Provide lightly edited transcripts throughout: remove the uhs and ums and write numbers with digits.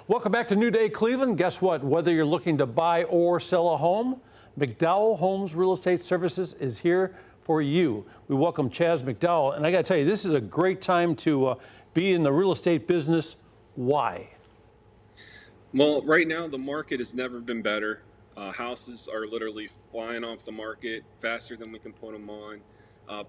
Welcome back to New Day Cleveland. Guess what? Whether you're looking to buy or sell a home, McDowell Homes Real Estate Services is here for you. We welcome Chaz McDowell. And I got to tell you, this is a great time to be in the real estate business. Why? Well, right now the market has never been better. Houses are literally flying off the market faster than we can put them on.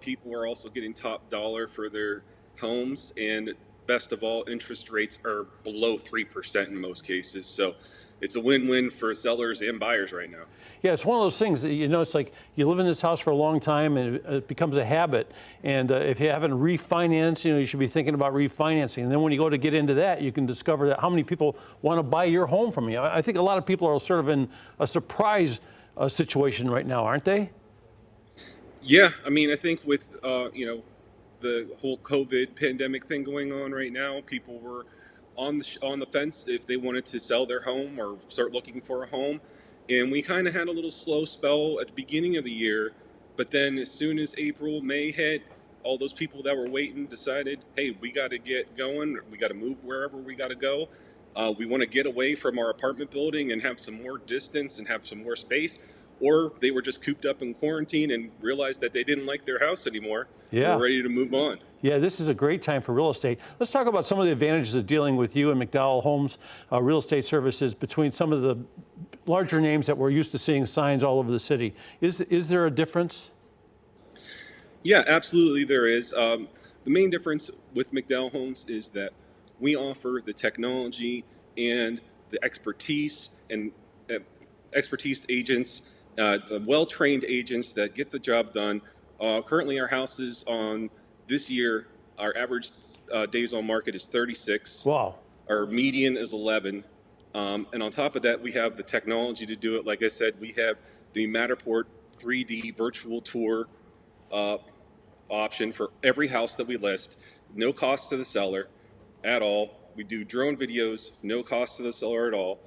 People are also getting top dollar for their homes, and best of all, interest rates are below 3% in most cases. So it's a win-win for sellers and buyers right now. Yeah, it's one of those things that, it's like you live in this house for a long time and it becomes a habit. And if you haven't refinanced, you should be thinking about refinancing. And then when you go to get into that, you can discover that how many people want to buy your home from you. I think a lot of people are sort of in a surprise situation right now, aren't they? Yeah, I mean, I think with, the whole COVID pandemic thing going on right now, people were on the fence if they wanted to sell their home or start looking for a home. And we kind of had a little slow spell at the beginning of the year, but then as soon as April, May hit, all those people that were waiting decided, hey, we got to get going. We got to move wherever we got to go. We want to get away from our apartment building and have some more distance and have some more space. Or they were just cooped up in quarantine and realized that they didn't like their house anymore. Yeah. We're ready to move on. Yeah, this is a great time for real estate. Let's talk about some of the advantages of dealing with you and McDowell Homes Real Estate Services between some of the larger names that we're used to seeing signs all over the city. Is there a difference? Yeah, absolutely there is. The main difference with McDowell Homes is that we offer the technology and the expertise and expertise agents, the well-trained agents that get the job done. Currently, our houses on this year, our average days on market is 36. Wow. Our median is 11. And on top of that, we have the technology to do it. Like I said, we have the Matterport 3D virtual tour option for every house that we list. No cost to the seller at all. We do drone videos, no cost to the seller at all.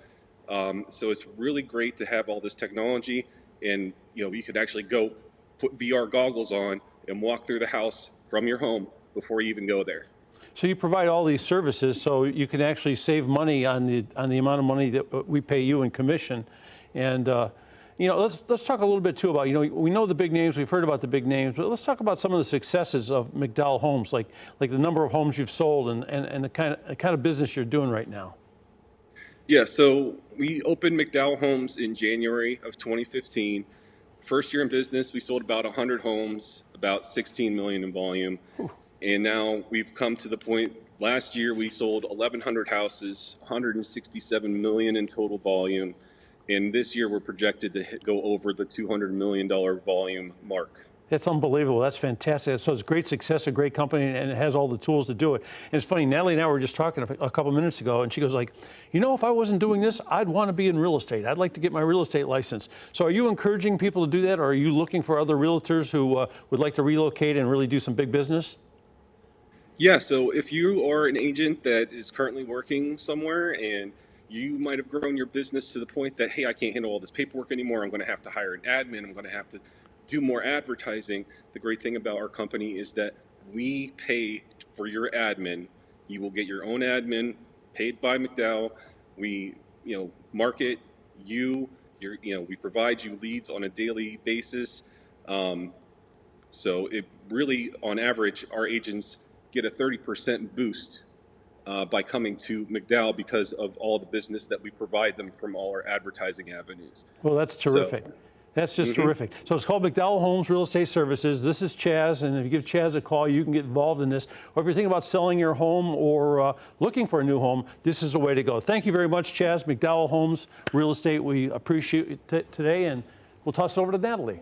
So it's really great to have all this technology, and you could actually go put VR goggles on and walk through the house from your home before you even go there. So you provide all these services, so you can actually save money on the amount of money that we pay you in commission. And let's talk a little bit too about we know the big names, we've heard about the big names, but let's talk about some of the successes of McDowell Homes, like the number of homes you've sold and the kind of business you're doing right now. Yeah, so we opened McDowell Homes in January of 2015. First year in business, we sold about 100 homes, about 16 million in volume. Whew. And now we've come to the point, last year we sold 1,100 houses, 167 million in total volume. And this year we're projected to go over the $200 million volume mark. That's unbelievable. That's fantastic. So it's great success, a great company, and it has all the tools to do it. And it's funny, Natalie and I were just talking a couple minutes ago, and she goes like, if I wasn't doing this, I'd want to be in real estate. I'd like to get my real estate license. So are you encouraging people to do that, or are you looking for other realtors who would like to relocate and really do some big business? Yeah, so if you are an agent that is currently working somewhere and you might have grown your business to the point that, hey, I can't handle all this paperwork anymore. I'm going to have to hire an admin. I'm going to have to do more advertising. The great thing about our company is that we pay for your admin. You will get your own admin paid by McDowell. We, market you. We provide you leads on a daily basis. So it really, on average, our agents get a 30% boost by coming to McDowell because of all the business that we provide them from all our advertising avenues. Well, that's terrific. That's just terrific. So it's called McDowell Homes Real Estate Services. This is Chaz, and if you give Chaz a call, you can get involved in this. Or if you're thinking about selling your home or looking for a new home, this is the way to go. Thank you very much, Chaz. McDowell Homes Real Estate, we appreciate it today, and we'll toss it over to Natalie.